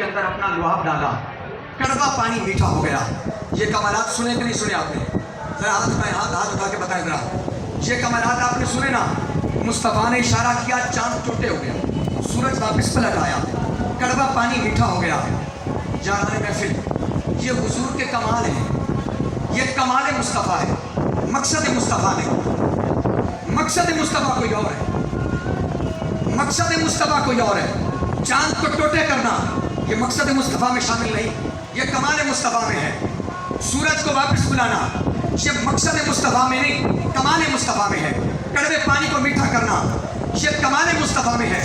کے اندر اپنا لعاب ڈالا، کڑوا پانی میٹھا ہو گیا۔ یہ کمالات سنے کہ نہیں سنے آپ نے؟ ذرا ہاتھ اٹھا کے بتائیں ذرا، یہ کمالات آپ نے سنے نا؟ مصطفیٰ نے اشارہ کیا، چاند ٹوٹے ہو گیا، سورج واپس پلٹ آیا، کڑوا پانی میٹھا ہو گیا۔ جانان محفل، یہ حضور کے کمال ہیں، یہ کمال مصطفیٰ ہے، مقصد مصطفیٰ نہیں۔ مقصد مصطفیٰ کوئی اور ہے، مقصد مصطفیٰ کوئی اور ہے۔ چاند کو ٹوٹے کرنا یہ مقصد مصطفیٰ میں شامل نہیں، یہ کمال مصطفیٰ میں ہے۔ سورج کو واپس بلانا یہ مقصد مصطفیٰ میں نہیں، کمال مصطفیٰ میں ہے۔ کڑوے پانی کو میٹھا کرنا یہ کمال مصطفیٰ میں ہے،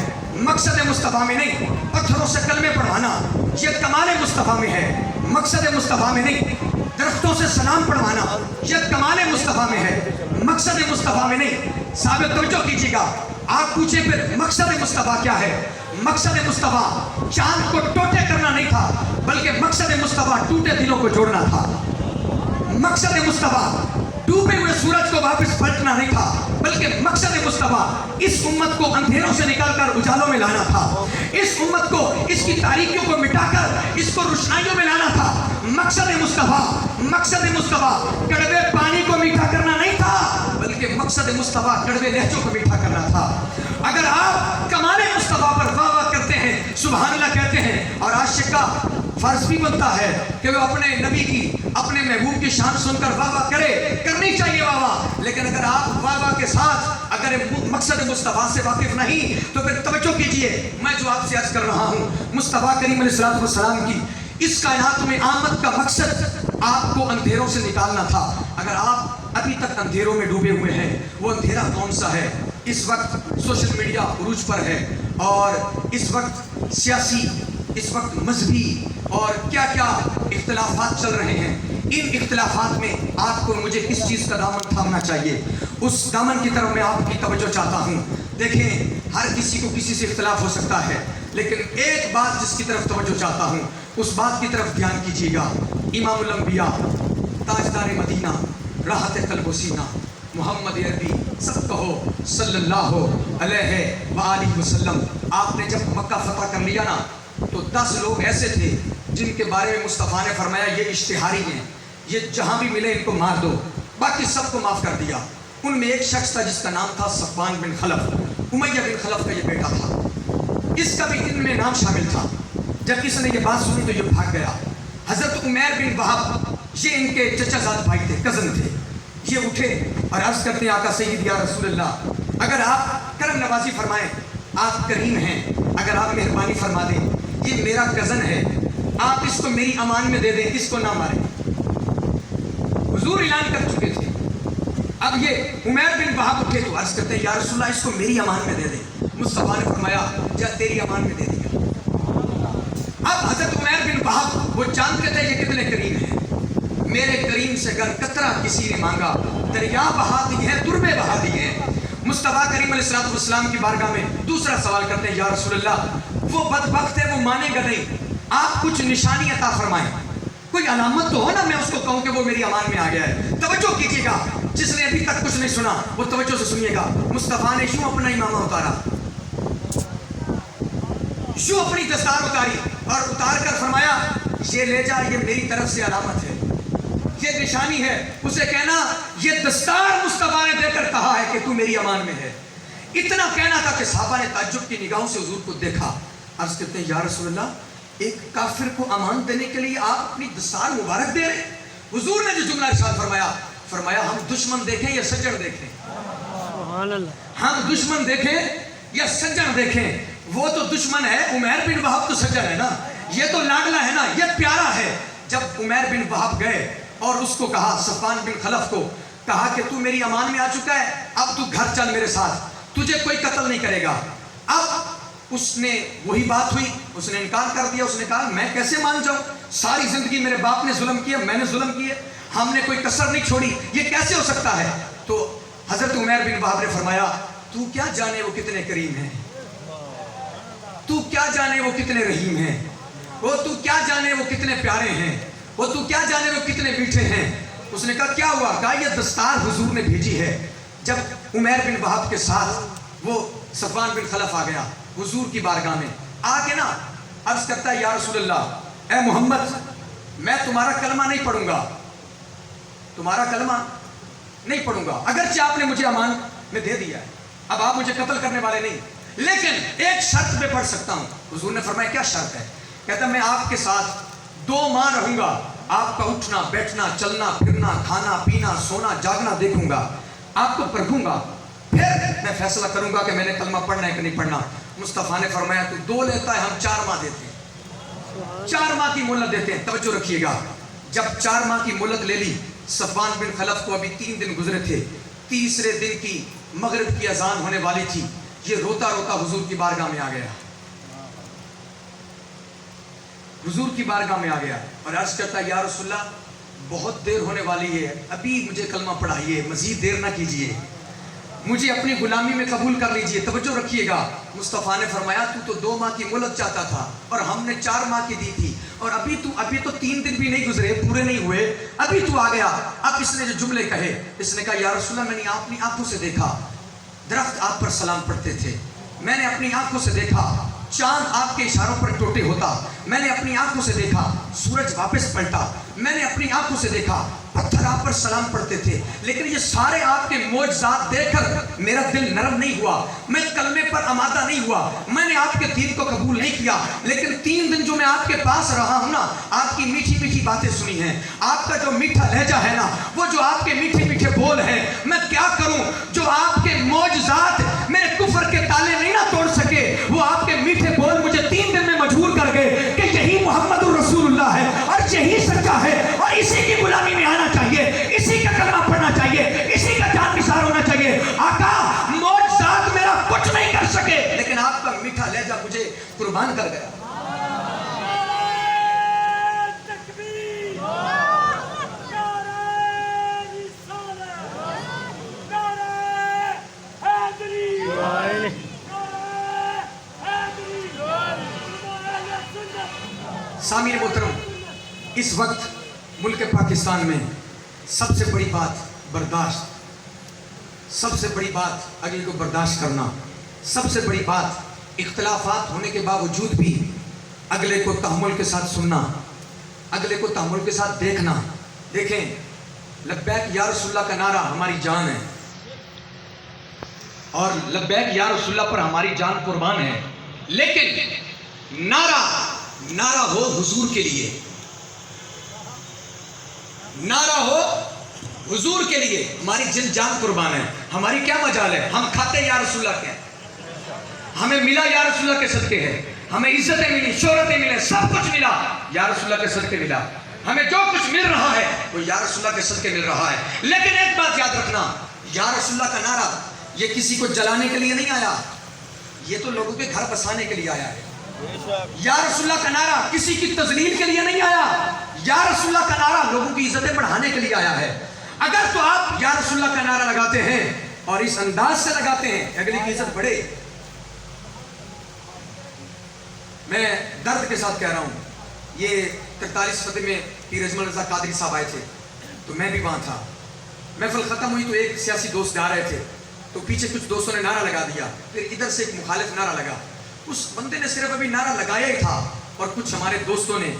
مقصد مصطفیٰ میں نہیں۔ پتھروں سے کلمے پڑھوانا یہ کمال مصطفیٰ میں ہے، مقصد مصطفیٰ میں نہیں۔ درختوں سے سلام پڑھوانا یہ کمال مصطفیٰ میں ہے، مقصد مصطفیٰ میں نہیں۔ صاحب توجہ کیجیے گا، آپ پوچھیں پھر مقصد مصطفیٰ کیا ہے؟ مقصد مصطفیٰ چاند کو ٹوٹے کرنا نہیں تھا، بلکہ مقصد مصطفیٰ ٹوٹے دلوں کو جوڑنا تھا۔ مقصد مصطفیٰ ڈوبے ہوئے سورج کو واپس پلٹنا نہیں تھا، بلکہ مقصد مصطفیٰ اس امت کو اندھیروں سے نکال کر اجالوں میں لانا تھا، اس امت کو اس کی تاریکیوں کو مٹا کر اس کو روشنائیوں میں لانا تھا۔ مقصد مصطفیٰ کڑوے پانی کو میٹھا کرنا نہیں تھا، بلکہ مقصد مصطفیٰ کڑوے لہجوں کو میٹھا کرنا تھا۔ اگر آپ کمال مصطفیٰ پر واہ واہ کرتے ہیں، سبحان اللہ کہتے ہیں، اور عاشق کا فرض بھی بنتا ہے کہ وہ اپنے نبی کی، اپنے محبوب کی شان سن کر واہ واہ کرے، کرنی چاہیے واہ واہ، لیکن اگر آپ واہ واہ کے ساتھ اگر مقصد مصطفیٰ سے واقف نہیں تو پھر توجہ کیجئے، میں جو آپ سے عرض کر رہا ہوں، مصطفیٰ کریم علیہ السلام کی اس کائنات میں آمد کا مقصد آپ کو اندھیروں سے نکالنا تھا۔ اگر آپ ابھی تک اندھیروں میں ڈوبے ہوئے ہیں، وہ اندھیرا کون سا ہے؟ اس وقت سوشل میڈیا عروج پر ہے، اور اس وقت سیاسی، اس وقت مذہبی اور کیا کیا اختلافات چل رہے ہیں۔ ان اختلافات میں آپ کو مجھے کس چیز کا دامن تھامنا چاہیے؟ اس دامن کی طرف میں آپ کی توجہ چاہتا ہوں۔ دیکھیں، ہر کسی کو کسی سے اختلاف ہو سکتا ہے، لیکن ایک بات جس کی طرف توجہ چاہتا ہوں، اس بات کی طرف دھیان کیجیے گا۔ امام الانبیاء، تاجدار مدینہ، راحت قلب و سینہ، محمد عربی، سب کہو صلی اللہ علیہ وآلہ وسلم۔ آپ نے جب مکہ فتح کر لیا نا، تو 10 لوگ ایسے تھے جن کے بارے میں مصطفیٰ نے فرمایا یہ اشتہاری ہیں، یہ جہاں بھی ملے ان کو مار دو، باقی سب کو معاف کر دیا۔ ان میں ایک شخص تھا جس کا نام تھا صفوان بن خلف، امیہ بن خلف کا یہ بیٹا تھا، اس کا بھی ان میں نام شامل تھا۔ جب کسی نے یہ بات سنی تو یہ بھاگ گیا۔ حضرت عمیر بن وہب، یہ ان کے چچا زاد بھائی تھے، کزن تھے، یہ اٹھے اور عرض کرتے ہیں آقا سید یا رسول اللہ، اگر آپ کرم نوازی فرمائیں، آپ کریم ہیں، اگر آپ مہربانی فرما دیں، یہ میرا کزن ہے، آپ اس کو میری امان میں دے دیں، اس کو نہ ماریں۔ حضور اعلان کر چکے تھے۔ اب یہ عمیر بن وہب اٹھے تو عرض کرتے ہیں یا رسول اللہ اس کو میری امان میں دے دیں۔ مصطفیٰ نے فرمایا جا تیری امان میں دے دیا۔ اب حضرت عمیر بن وہب وہ جانتے تھے یہ کتنے کریم ہیں، میرے کریم سے گر قطرہ کسی نے مانگا، دریا بہا دی ہے، تربے بہا دی ہیں۔ مصطفیٰ کریم علیہ السلام کی بارگاہ میں دوسرا سوال کرتے ہیں یا رسول اللہ وہ بدبخت ہے، وہ مانے گا نہیں، آپ کچھ نشانی عطا فرمائیں، کوئی علامت تو ہو نا، میں اس کو کہوں کہ وہ میری امان میں آ گیا ہے۔ توجہ کیجیے گا، جس نے ابھی تک کچھ نہیں سنا وہ توجہ سے سنیے گا۔ مصطفیٰ نے یوں اپنا امامہ اتارا، یوں اپنی دستار اتاری اور اتار کر فرمایا یہ لے جا، یہ میری طرف سے علامت ہے، یہ نشانی ہے، اسے کہنا یہ دستار مصطفیٰ نے دے کر کہا ہے کہ تو میری امان میں ہے۔ اتنا کہنا تھا کہ صحابہ نے تعجب کی نگاہوں سے حضور کو دیکھا، عرض کرتے ہیں یا رسول اللہ ایک کافر کو امان دینے کے لیے آپ اپنی دستار مبارک دے رہے ہیں؟ حضور نے جو جملہ ارشاد فرمایا ہم دشمن دیکھیں یا سجن دیکھیں، ہم دشمن دیکھیں یا سجن دیکھیں، وہ تو دشمن ہے، عمیر بن وہب تو سجن ہے نا، یہ تو لاڈلا ہے نا، یہ پیارا ہے۔ جب عمیر بن وہب گئے اور اس کو کہا، صفوان بن خلف کو کہا کہ تو میری امان میں آ چکا ہے، اب تو گھر چل میرے ساتھ، تجھے کوئی قتل نہیں کرے گا۔ اب اس نے وہی بات ہوئی، اس نے انکار کر دیا، اس نے کہا میں کیسے مان جاؤں، ساری زندگی میرے باپ نے ظلم کیا، میں نے ظلم کیے، ہم نے کوئی کسر نہیں چھوڑی، یہ کیسے ہو سکتا ہے؟ تو حضرت عمیر بن وہب نے فرمایا تو کیا جانے وہ کتنے کریم ہیں، تو کیا جانے وہ کتنے رحیم ہیں، وہ تو کیا جانے وہ کتنے پیارے ہیں، وہ تو کیا جانے وہ کتنے میٹھے ہیں۔ اس نے کہا کیا ہوا؟ کہا یہ دستار حضور نے بھیجی ہے۔ جب عمیر بن وہب کے ساتھ وہ صفوان بن خلف آ گیا حضور کی بارگاہ میں، آ کے نا عرض کرتا ہے یا رسول اللہ اے محمد میں تمہارا کلمہ نہیں پڑھوں گا، تمہارا کلمہ نہیں پڑھوں گا، اگرچہ آپ نے مجھے امان میں دے دیا ہے، اب آپ مجھے قتل کرنے والے نہیں، لیکن ایک شرط پہ پڑھ سکتا ہوں۔ حضور نے فرمایا کیا شرط ہے؟ کہتا میں آپ کے ساتھ 2 ماہ رہوں گا، آپ کا اٹھنا بیٹھنا چلنا پھرنا کھانا پینا سونا جاگنا دیکھوں گا، آپ کو پرکھوں گا، پھر میں فیصلہ کروں گا کہ میں نے کلمہ پڑھنا ہے کہ نہیں پڑھنا۔ مصطفیٰ نے فرمایا تو 2 لیتا ہے، ہم 4 ماہ دیتے ہیں، 4 ماہ کی مہلت دیتے ہیں۔ توجہ رکھیے گا، جب 4 ماہ کی مہلت لے لی، صفوان بن خلف کو ابھی 3 دن گزرے تھے، تیسرے دن کی مغرب کی اذان ہونے والی تھی، یہ روتا روتا حضور کی بارگاہ میں آ گیا، حضور کی بارگاہ میں آ گیا اور عرض کرتا یا رسول اللہ بہت دیر ہونے والی ہے، ابھی مجھے کلمہ پڑھائیے، مزید دیر نہ کیجیے، مجھے اپنی غلامی میں قبول کر لیجئے۔ توجہ رکھیے گا، مصطفیٰ نے فرمایا تو 2 ماہ کی مہلت چاہتا تھا اور ہم نے 4 ماہ کی دی تھی، اور ابھی تو 3 دن بھی نہیں گزرے، پورے نہیں ہوئے، ابھی تو آ گیا۔ اب اس نے جو جملے کہے، اس نے کہا یا رسول اللہ میں نے اپنی آنکھوں سے دیکھا درخت آپ پر سلام پڑھتے تھے، میں نے اپنی آنکھوں سے دیکھا چاند آپ کے اشاروں پر ٹوٹے ہوتا، میں نے اپنی آنکھوں سے دیکھا سورج واپس پلٹا، میں نے اپنی آنکھوں سے دیکھا پتھر آپ پر سلام پڑھتے تھے، لیکن یہ سارے آپ کے معجزات دیکھ کر میرا دل نرم نہیں ہوا، میں کلمے پر آمادہ نہیں ہوا، میں نے آپ کے دین کو قبول نہیں کیا، لیکن 3 دن جو میں آپ کے پاس رہا ہوں نا، آپ کی میٹھی میٹھی باتیں سنی ہیں، آپ کا جو میٹھا لہجہ ہے نا، وہ جو آپ کے میٹھے میٹھے بول ہیں، میں کیا کروں جو آپ کے معجزات میرے کفر کے تالے نہیں نہ توڑ سکے، وہ آپ کے میٹھے بول مجھے 3 دن میں مجبور کر گئے کہ یہی محمد الرسول اللہ ہے اور یہی سچا ہے اور اسی کی غلامی میں آنا چاہیے، اسی کا کلمہ پڑھنا چاہیے، اسی کا جان نثار ہونا چاہیے۔ آقا معجزات میرا کچھ نہیں کر سکے، لیکن آپ کا میٹھا لہجہ مجھے قربان کر گیا۔ سامعین محترم، اس وقت ملک پاکستان میں سب سے بڑی بات برداشت، سب سے بڑی بات اگلے کو برداشت کرنا، سب سے بڑی بات اختلافات ہونے کے باوجود بھی اگلے کو تحمل کے ساتھ سننا، اگلے کو تحمل کے ساتھ دیکھنا۔ دیکھیں لبیک یا رسول اللہ کا نعرہ ہماری جان ہے، اور لبیک یا رسول اللہ پر ہماری جان قربان ہے، لیکن نعرہ ہو حضور کے لیے، نعرہ ہو حضور کے لیے، ہماری جان قربان ہے، ہماری کیا مجال ہے؟ ہم کھاتے یا رسول اللہ کے، ہمیں ملا یا رسول اللہ کے صدقے ہے، ہمیں عزتیں ملی شہرتیں ملے سب کچھ ملا یا رسول اللہ کے صدقے ملا، ہمیں جو کچھ مل رہا ہے وہ یا رسول اللہ کے صدقے مل رہا ہے۔ لیکن ایک بات یاد رکھنا، یا رسول اللہ کا نعرہ یہ کسی کو جلانے کے لیے نہیں آیا، یہ تو لوگوں کے گھر بسانے کے لیے آیا ہے۔ یا رسول اللہ کا نعرہ کسی کی تذلیل کے لیے نہیں آیا، یا رسول اللہ کا نعرہ لوگوں کی عزتیں بڑھانے کے لیے آیا ہے۔ اگر تو آپ یا رسول اللہ کا نعرہ لگاتے ہیں اور اس انداز سے لگاتے ہیں کہ اگلی کی عزت بڑھے، میں درد کے ساتھ کہہ رہا ہوں، یہ 43 فتح میں پیر اجمل رضا قادری صاحب آئے تھے تو میں بھی وہاں تھا، محفل ختم ہوئی تو ایک سیاسی دوست جا رہے تھے تو پیچھے کچھ دوستوں نے نعرہ لگا دیا، پھر ادھر سے ایک مخالف نعرہ لگا، اس بندے نے صرف ابھی نعرہ لگایا ہی تھا اور کچھ ہمارے دوستوں نے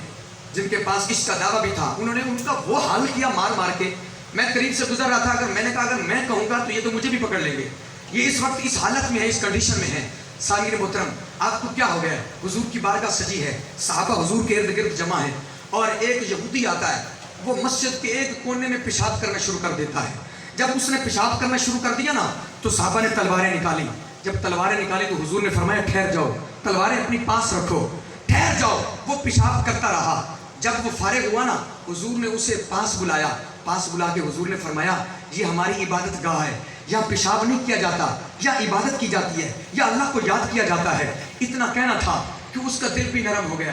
جن کے پاس عشق کا دعویٰ بھی تھا، انہوں نے ان کا وہ حال کیا مار مار کے، میں قریب سے گزر رہا تھا، اگر میں نے کہا اگر میں کہوں گا تو یہ تو مجھے بھی پکڑ لیں گے، یہ اس وقت اس حالت میں ہے، اس کنڈیشن میں ہے۔ سامعین محترم، آپ کو کیا ہو گیا؟ حضور کی بارگاہ سجی ہے، صحابہ حضور کے ارد گرد جمع ہیں، اور ایک یہودی آتا ہے، وہ مسجد کے ایک کونے میں پیشاب کرنا شروع کر دیتا ہے۔ جب اس نے پیشاب کرنا شروع کر دیا نا تو صحابہ نے تلواریں نکالی، جب تلواریں نکالی تو حضور نے فرمایا ٹھہر جاؤ، تلواریں اپنی پاس رکھو، ٹھہر جاؤ۔ وہ پیشاب کرتا رہا، جب وہ فارغ ہوا نا حضور نے اسے پاس بلایا، پاس بلا کے حضور نے فرمایا یہ ہماری عبادت گاہ ہے، یہاں پیشاب نہیں کیا جاتا، یا عبادت کی جاتی ہے، یا اللہ کو یاد کیا جاتا ہے۔ اتنا کہنا تھا کہ اس کا دل بھی نرم ہو گیا،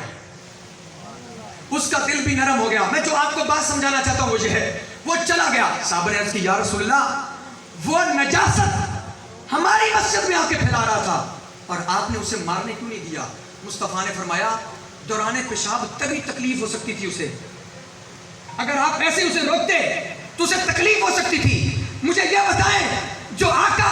اس کا دل بھی نرم ہو گیا۔ میں جو آپ کو بات سمجھانا چاہتا ہوں وہ یہ ہے، وہ چلا گیا۔ صحابہ نے عرض کی یا رسول اللہ وہ نجاست ہماری مسجد میں آ کے پھیلا رہا تھا اور آپ نے اسے مارنے کیوں نہیں دیا؟ مصطفیٰ نے فرمایا دوران پیشاب تبھی تکلیف ہو سکتی تھی اسے، اگر آپ ایسے اسے روکتے تو اسے تکلیف ہو سکتی تھی۔ مجھے یہ بتائیں جو آقا